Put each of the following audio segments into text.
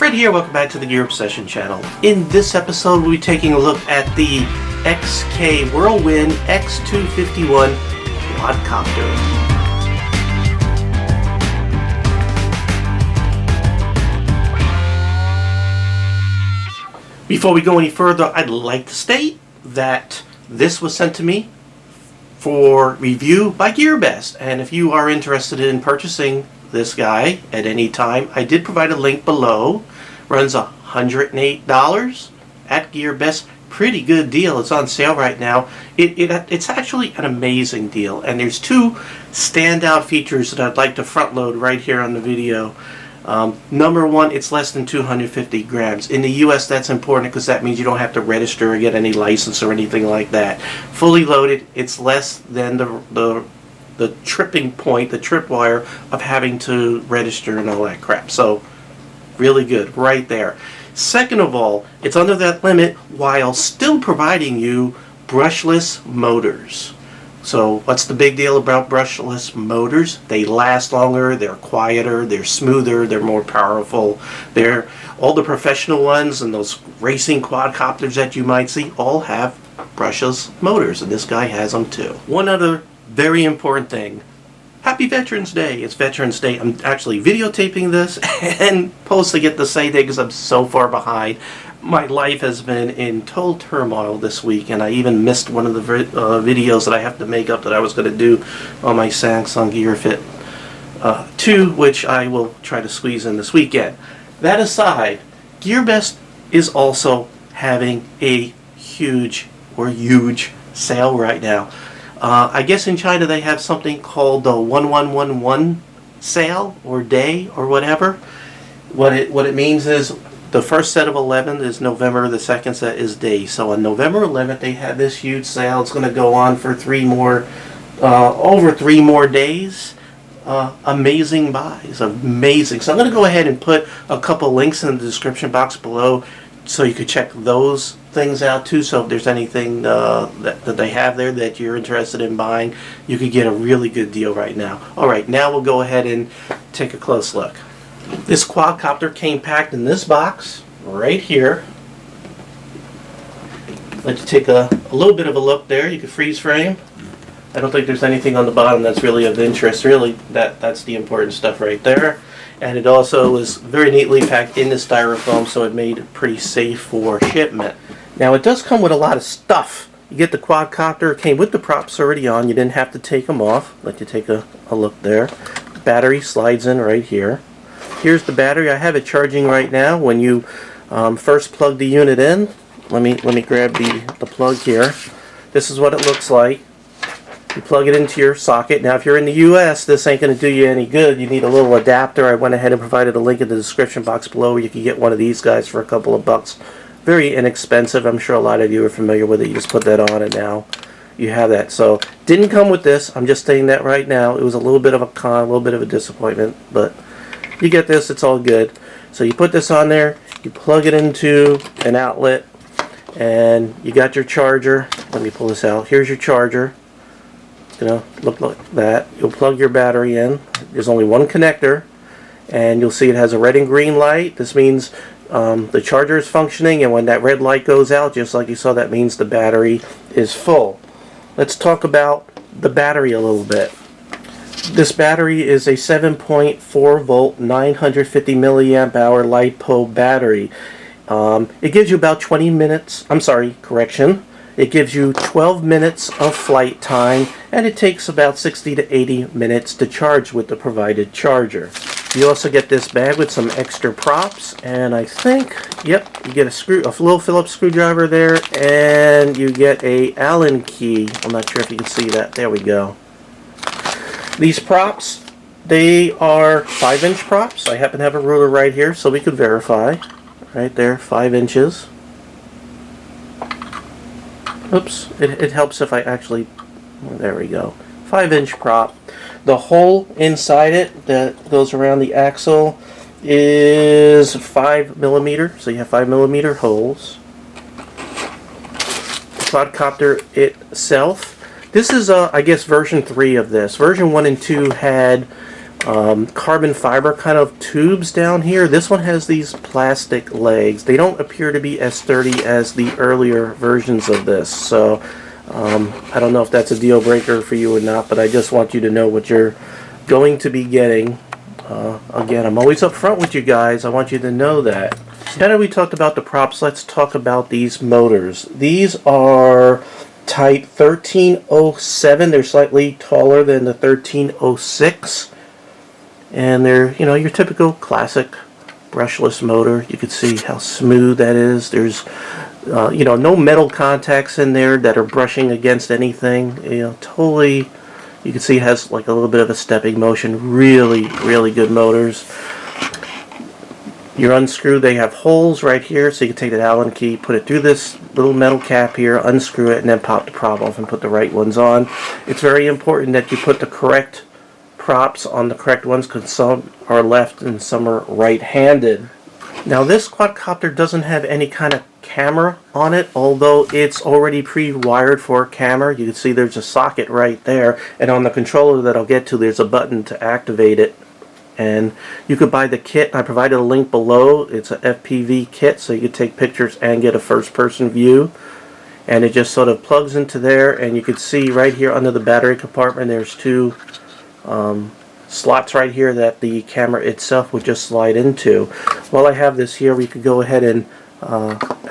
Fred here, welcome back to the Gear Obsession channel. In this episode, we'll be taking a look at the XK Whirlwind X251 quadcopter. Before we go any further, I'd like to state that this was sent to me for review by GearBest, and if you are interested in purchasing this guy at any time, I did provide a link below. Runs $108 at GearBest. Pretty good deal. It's on sale right now. It's actually an amazing deal, and there's two standout features that I'd like to front load right here on the video. Number one, it's less than 250 grams. In the US, that's important because that means you don't have to register or get any license or anything like that. Fully loaded, it's less than the tripping point, the tripwire of having to register and all that crap. So really good right there. Second of all, it's under that limit while still providing you brushless motors. So what's the big deal about brushless motors? They last longer, they're quieter, they're smoother, they're more powerful. They're all the professional ones and those racing quadcopters that you might see all have brushless motors, and this guy has them too. One other very important thing. Happy Veterans Day. It's Veterans Day. I'm actually videotaping this and posting it the same day because I'm so far behind. My life has been in total turmoil this week, and I even missed one of the videos that I have to make up that I was going to do on my Samsung Gear Fit 2, which I will try to squeeze in this weekend. That aside, GearBest is also having a huge sale right now. I guess in China they have something called the 1111 sale or day or whatever. What it means is the first set of 11 is November, the second set is day. So on November 11th they have this huge sale. It's going to go on for over 3 more days. Amazing buys, amazing. So I'm going to go ahead and put a couple links in the description box below so you could check those things out too. So if there's anything that they have there that you're interested in buying, you could get a really good deal right now. Alright, now we'll go ahead and take a close look. This quadcopter came packed in this box right here. Let you take a little bit of a look there. You can freeze frame. I don't think there's anything on the bottom that's really of interest. Really, that's the important stuff right there. And it also was very neatly packed in the styrofoam, so it made it pretty safe for shipment. Now it does come with a lot of stuff. You get the quadcopter, it came with the props already on. You didn't have to take them off. Let you take a look there. The battery slides in right here. Here's the battery. I have it charging right now. When you first plug the unit in, let me grab the plug here. This is what it looks like. You plug it into your socket. Now if you're in the US, this ain't going to do you any good. You need a little adapter. I went ahead and provided a link in the description box below where you can get one of these guys for a couple of bucks. Very inexpensive. I'm sure a lot of you are familiar with it. You just put that on and now you have that. So didn't come with this. I'm just saying that right now. It was a little bit of a con, a little bit of a disappointment, but you get this. It's all good. So you put this on there. You plug it into an outlet and you got your charger. Let me pull this out. Here's your charger. It's going to look like that. You'll plug your battery in. There's only one connector, and you'll see it has a red and green light. This means the charger is functioning, and when that red light goes out, just like you saw, that means the battery is full. Let's talk about the battery a little bit. This battery is a 7.4 volt 950 milliamp hour LiPo battery. It gives you about 20 minutes, it gives you 12 minutes of flight time, and it takes about 60 to 80 minutes to charge with the provided charger. You also get this bag with some extra props, and I think, yep, you get a little Phillips screwdriver there, and you get a Allen key. I'm not sure if you can see that. There we go. These props, they are 5-inch props. I happen to have a ruler right here so we could verify. Right there, 5 inches. Oops, it helps if I actually, there we go. 5-inch prop. The hole inside it that goes around the axle is 5 millimeter, so you have 5 millimeter holes. The quadcopter itself, this is I guess version 3 of this. Version 1 and 2 had carbon fiber kind of tubes down here. This one has these plastic legs. They don't appear to be as sturdy as the earlier versions of this, so I don't know if that's a deal breaker for you or not, but I just want you to know what you're going to be getting. Again, I'm always up front with you guys. I want you to know that. So now that we talked about the props, let's talk about these motors. These are type 1307. They're slightly taller than the 1306. And they're, you know, your typical classic brushless motor. You can see how smooth that is. There's, you know, no metal contacts in there that are brushing against anything. You know, totally, you can see it has like a little bit of a stepping motion. Really, really good motors. You unscrew, they have holes right here, so you can take that Allen key, put it through this little metal cap here, unscrew it, and then pop the prop off and put the right ones on. It's very important that you put the correct props on the correct ones, because some are left and some are right-handed. Now this quadcopter doesn't have any kind of camera on it, although it's already pre-wired for a camera. You can see there's a socket right there, and on the controller that I'll get to, there's a button to activate it. And you could buy the kit. I provided a link below. It's a FPV kit, so you can take pictures and get a first-person view. And it just sort of plugs into there, and you can see right here under the battery compartment there's two slots right here that the camera itself would just slide into. While I have this here, we could go ahead and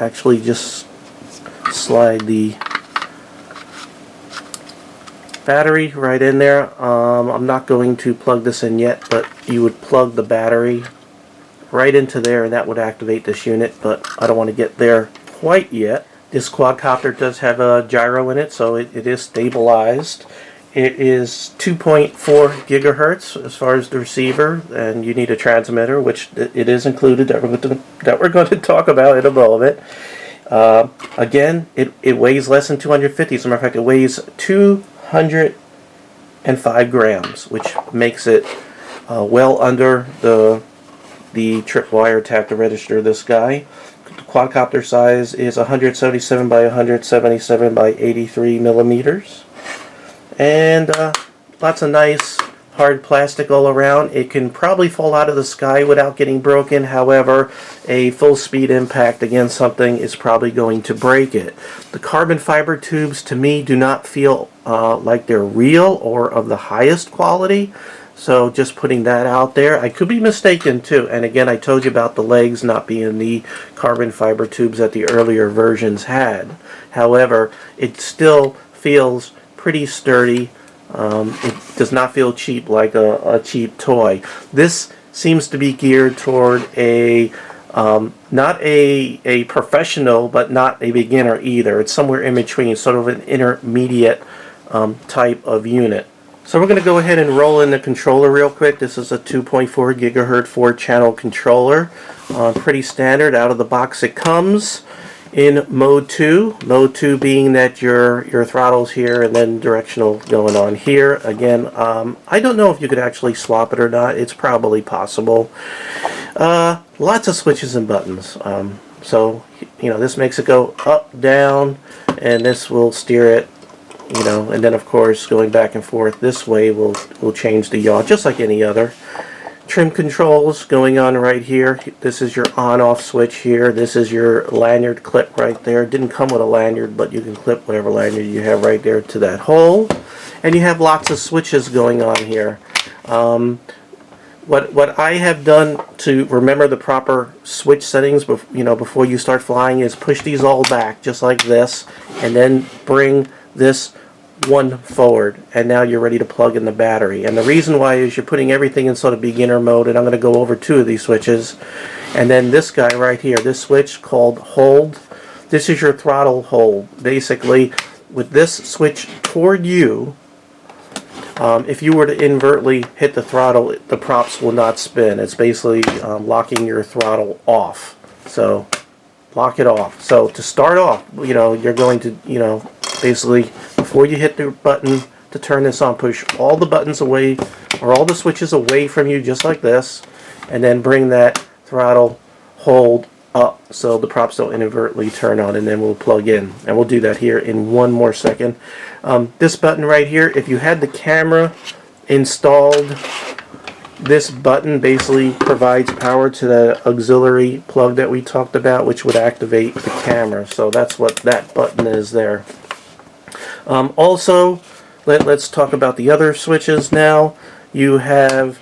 actually just slide the battery right in there. I'm not going to plug this in yet, but you would plug the battery right into there and that would activate this unit, but I don't want to get there quite yet. This quadcopter does have a gyro in it, so it is stabilized. It is 2.4 gigahertz as far as the receiver, and you need a transmitter, which it is included that we're going to talk about in a moment. Again, it weighs less than 250. As a matter of fact, it weighs 205 grams, which makes it well under the tripwire tap to register this guy. The quadcopter size is 177 by 177 by 83 millimeters. And lots of nice hard plastic all around. It can probably fall out of the sky without getting broken. However, a full speed impact against something is probably going to break it. The carbon fiber tubes to me do not feel like they're real or of the highest quality. So just putting that out there. I could be mistaken too. And again, I told you about the legs not being the carbon fiber tubes that the earlier versions had. However, it still feels pretty sturdy. It does not feel cheap like a cheap toy. This seems to be geared toward a not a professional, but not a beginner either. It's somewhere in between, sort of an intermediate type of unit. So we're going to go ahead and roll in the controller real quick. This is a 2.4 gigahertz 4-channel controller. Pretty standard. Out of the box it comes in mode 2. Mode 2 being that your throttle's here and then directional going on here. Again, I don't know if you could actually swap it or not. It's probably possible. Lots of switches and buttons. So, you know, this makes it go up, down, and this will steer it, you know, and then of course going back and forth this way will change the yaw just like any other. Trim controls going on right here. This is your on-off switch here. This is your lanyard clip right there. Didn't come with a lanyard, but you can clip whatever lanyard you have right there to that hole. And you have lots of switches going on here. What I have done to remember the proper switch settings, before you start flying, is push these all back just like this, and then bring this one forward, and now you're ready to plug in the battery. And the reason why is you're putting everything in sort of beginner mode, and I'm going to go over two of these switches. And then this guy right here, this switch called hold, this is your throttle hold. Basically, with this switch toward you, if you were to invertly hit the throttle, the props will not spin. It's basically locking your throttle off. So lock it off. So to start off, you're going to, basically, before you hit the button to turn this on, push all the buttons away, or all the switches away from you, just like this, and then bring that throttle hold up so the props don't inadvertently turn on, and then we'll plug in. And we'll do that here in one more second. This button right here, if you had the camera installed this button basically provides power to the auxiliary plug that we talked about, which would activate the camera. So that's what that button is there. Also, let's talk about the other switches now. You have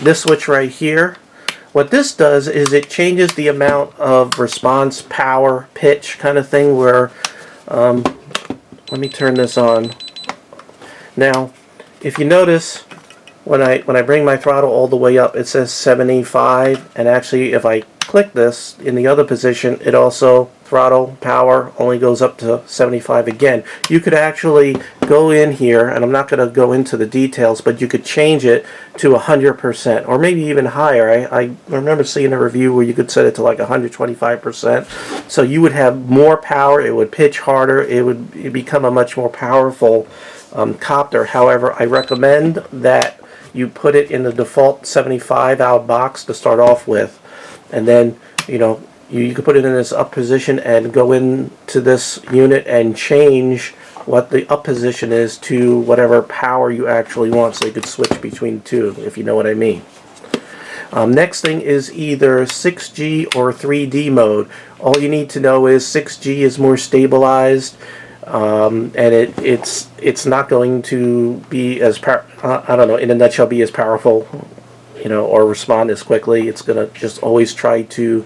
this switch right here. What this does is it changes the amount of response, power, pitch kind of thing where, let me turn this on. Now, if you notice, when I bring my throttle all the way up, it says 75, and actually if I click this in the other position, it also, throttle power only goes up to 75 again. You could actually go in here, and I'm not going to go into the details, but you could change it to 100% or maybe even higher. I remember seeing a review where you could set it to like 125%. So you would have more power, it would pitch harder, it'd become a much more powerful copter. However, I recommend that you put it in the default 75 out box to start off with, and then you can put it in this up position and go into this unit and change what the up position is to whatever power you actually want, so you could switch between the two, if you know what I mean. Next thing is either 6G or 3D mode. All you need to know is 6G is more stabilized, and it's not going to be as I don't know, in a nutshell, be as powerful, or respond as quickly. It's going to just always try to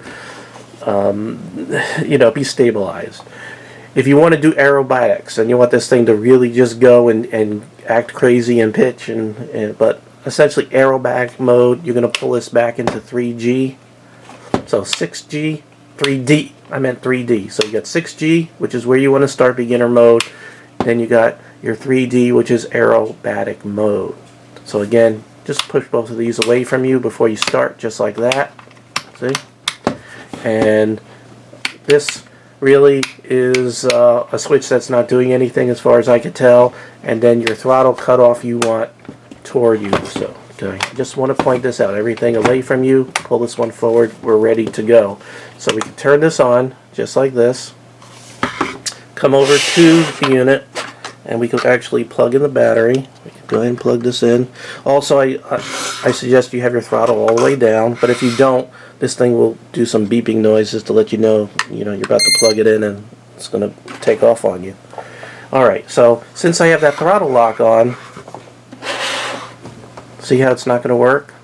be stabilized. If you want to do aerobatics and you want this thing to really just go and act crazy and pitch, but essentially aerobatic mode, you're going to pull this back into 3G. So 6G, 3D. I meant 3D. So you got 6G, which is where you want to start beginner mode. Then you got your 3D, which is aerobatic mode. So again, just push both of these away from you before you start, just like that. See? And this really is a switch that's not doing anything as far as I could tell. And then your throttle cutoff you want toward you. So okay, just want to point this out. Everything away from you, pull this one forward, we're ready to go. So we can turn this on just like this. Come over to the unit, and we can actually plug in the battery. We can go ahead and plug this in. Also, I suggest you have your throttle all the way down, but if you don't, this thing will do some beeping noises to let you know, you're about to plug it in and it's going to take off on you. Alright, so since I have that throttle lock on, see how it's not going to work?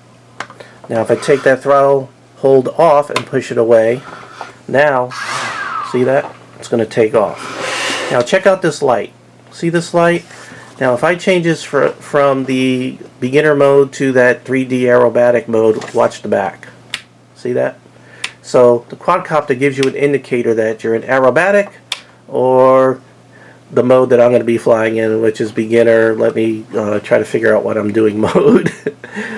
Now if I take that throttle hold off and push it away, now, see that? It's going to take off. Now check out this light. See this light? Now if I change this from the beginner mode to that 3D aerobatic mode, watch the back. See that? So the quadcopter gives you an indicator that you're in aerobatic or the mode that I'm going to be flying in, which is beginner. Let me try to figure out what I'm doing mode.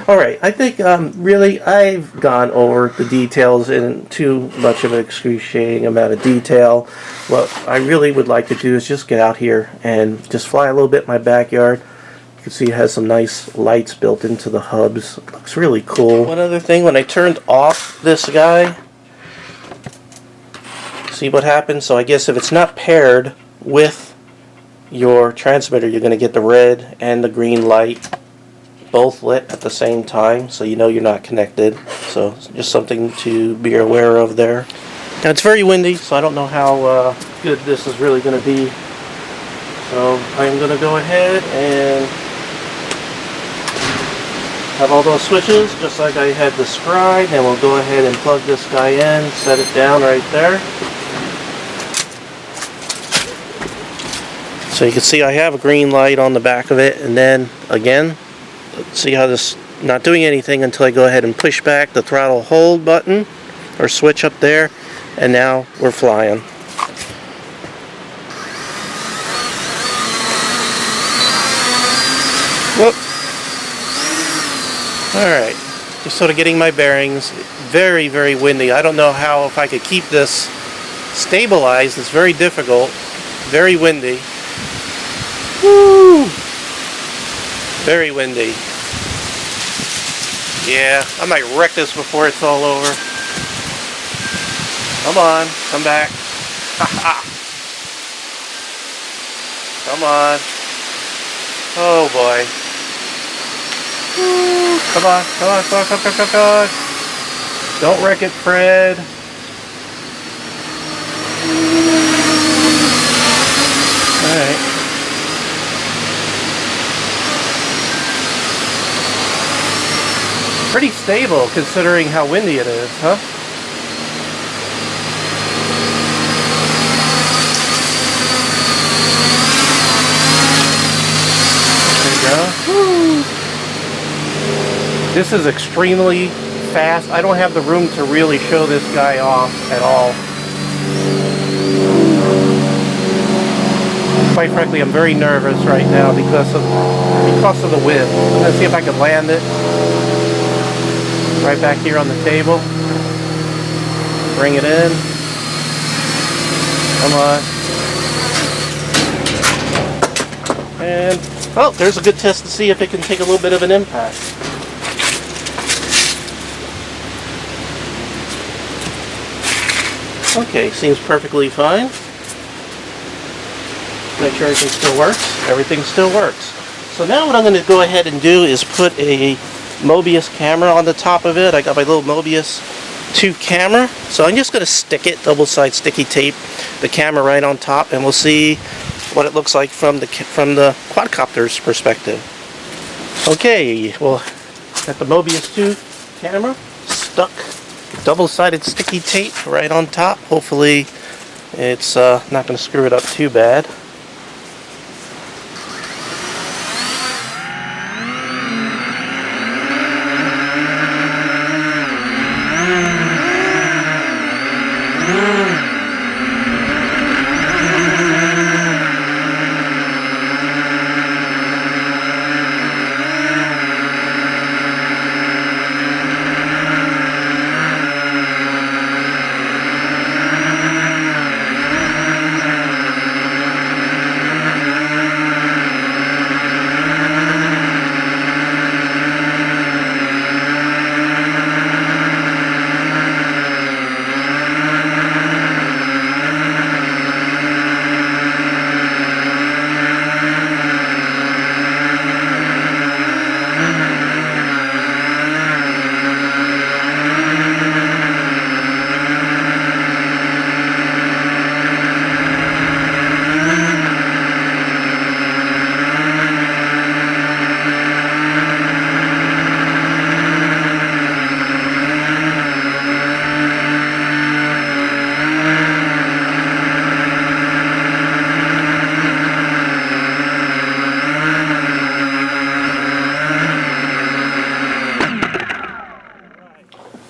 Alright, I think really I've gone over the details in too much of an excruciating amount of detail. What I really would like to do is just get out here and just fly a little bit in my backyard. You can see it has some nice lights built into the hubs. It looks really cool. One other thing, when I turned off this guy, see what happens? So I guess if it's not paired with your transmitter, you're going to get the red and the green light both lit at the same time, so you know you're not connected. So just something to be aware of there. Now it's very windy, so I don't know how good this is really going to be. So I'm going to go ahead and have all those switches just like I had described, and we'll go ahead and plug this guy in, set it down right there. So you can see I have a green light on the back of it, and then again, see how this not doing anything until I go ahead and push back the throttle hold button or switch up there, and now we're flying. Whoop. Alright, just sort of getting my bearings. Very, very windy. I don't know how, if I could keep this stabilized. It's very difficult. Very windy. Woo! Very windy. Yeah, I might wreck this before it's all over. Come on, come back. Haha. Come on. Oh boy. Come on, come on, come on, come on, come on, come on. Don't wreck it, Fred. Alright. Pretty stable considering how windy it is, huh? Woo. This is extremely fast. I don't have the room to really show this guy off at all. Quite frankly, I'm very nervous right now because of the wind. I'm gonna see if I can land it right back here on the table. Bring it in. Come on. And oh, there's a good test to see if it can take a little bit of an impact. Okay, seems perfectly fine. Make sure everything still works. Everything still works. So now what I'm going to go ahead and do is put a Mobius camera on the top of it. I got my little Mobius 2 camera. So I'm just going to stick it, double-side sticky tape, the camera right on top, and we'll see what it looks like from the quadcopter's perspective. Okay, well, got the Mobius 2 camera stuck, double-sided sticky tape right on top. Hopefully it's not going to screw it up too bad.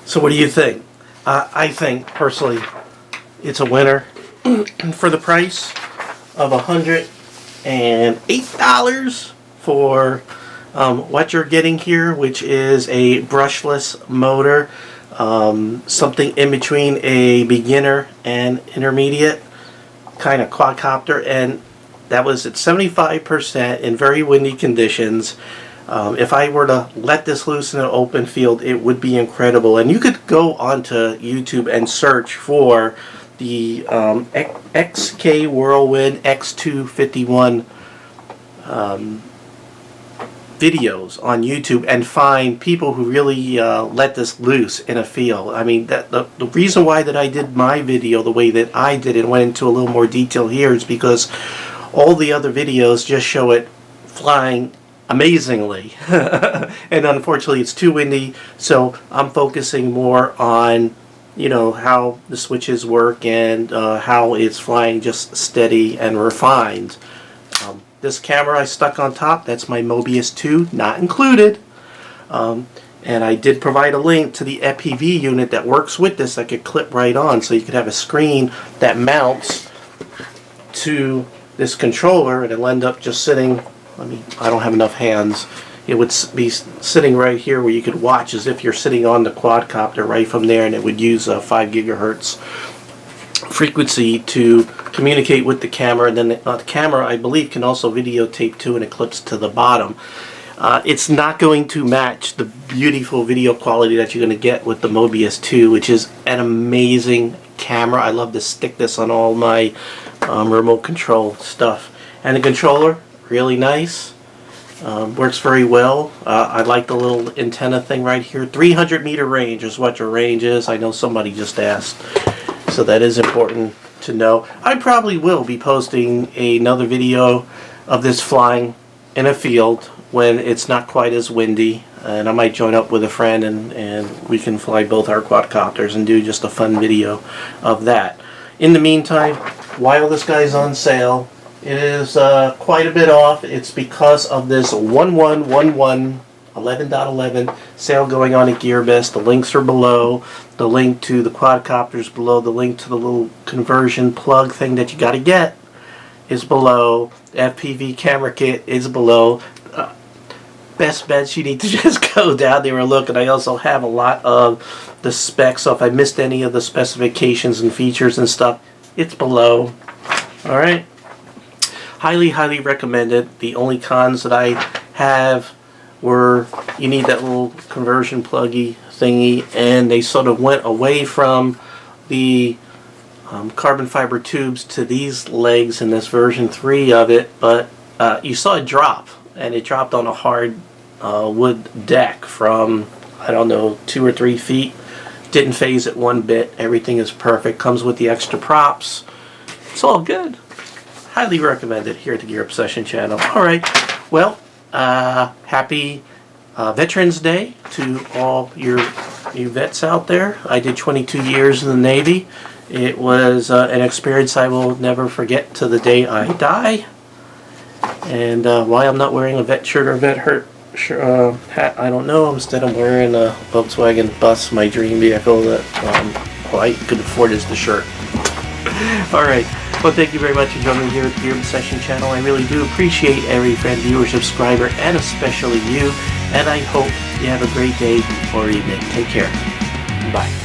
So what do you think? I think, personally, it's a winner for the price of $108 for what you're getting here, which is a brushless motor, something in between a beginner and intermediate kind of quadcopter, and that was at 75% in very windy conditions. If I were to let this loose in an open field, it would be incredible. And you could go onto YouTube and search for the XK Whirlwind X251 videos on YouTube and find people who really let this loose in a field. I mean, the reason why that I did my video the way that I did and went into a little more detail here is because all the other videos just show it flying amazingly. And unfortunately it's too windy, so I'm focusing more on, you know, how the switches work and how it's flying just steady and refined. This camera I stuck on top, that's my Mobius 2, not included. And I did provide a link to the FPV unit that works with this that could clip right on, so you could have a screen that mounts to this controller and it'll end up just sitting, I don't have enough hands. It would be sitting right here where you could watch as if you're sitting on the quadcopter right from there, and it would use a 5 gigahertz frequency to communicate with the camera, and then the camera, I believe, can also videotape too, and it clips to the bottom. It's not going to match the beautiful video quality that you're going to get with the Mobius 2, which is an amazing camera. I love to stick this on all my remote control stuff. And the controller, really nice. Works very well. I like the little antenna thing right here. 300-meter range is what your range is. I know somebody just asked, so that is important to know. I probably will be posting another video of this flying in a field when it's not quite as windy, and I might join up with a friend and we can fly both our quadcopters and do just a fun video of that. In the meantime, while this guy's on sale, it is quite a bit off. It's because of this 1111 11.11 sale going on at GearBest. The links are below. The link to the quadcopters below. The link to the little conversion plug thing that you got to get is below. The FPV camera kit is below. Best bets, you need to just go down there and look. And I also have a lot of the specs, so if I missed any of the specifications and features and stuff, it's below. Alright? Highly, highly recommended. The only cons that I have were you need that little conversion pluggy thingy, and they sort of went away from the carbon fiber tubes to these legs in this version 3 of it, but you saw it drop, and it dropped on a hard wood deck from, I don't know, 2 or 3 feet. Didn't phase it one bit. Everything is perfect. Comes with the extra props. It's all good. Highly recommended here at the Gear Obsession channel. Alright, well, happy Veterans Day to all you vets out there. I did 22 years in the Navy. It was an experience I will never forget to the day I die. And why I'm not wearing a vet shirt or vet hat, I don't know. Instead, I'm wearing a Volkswagen bus, my dream vehicle that all I could afford is the shirt. Alright. Well, thank you very much for joining me here at the Gear Obsession channel. I really do appreciate every friend, viewer, subscriber, and especially you. And I hope you have a great day or evening. Take care. Bye.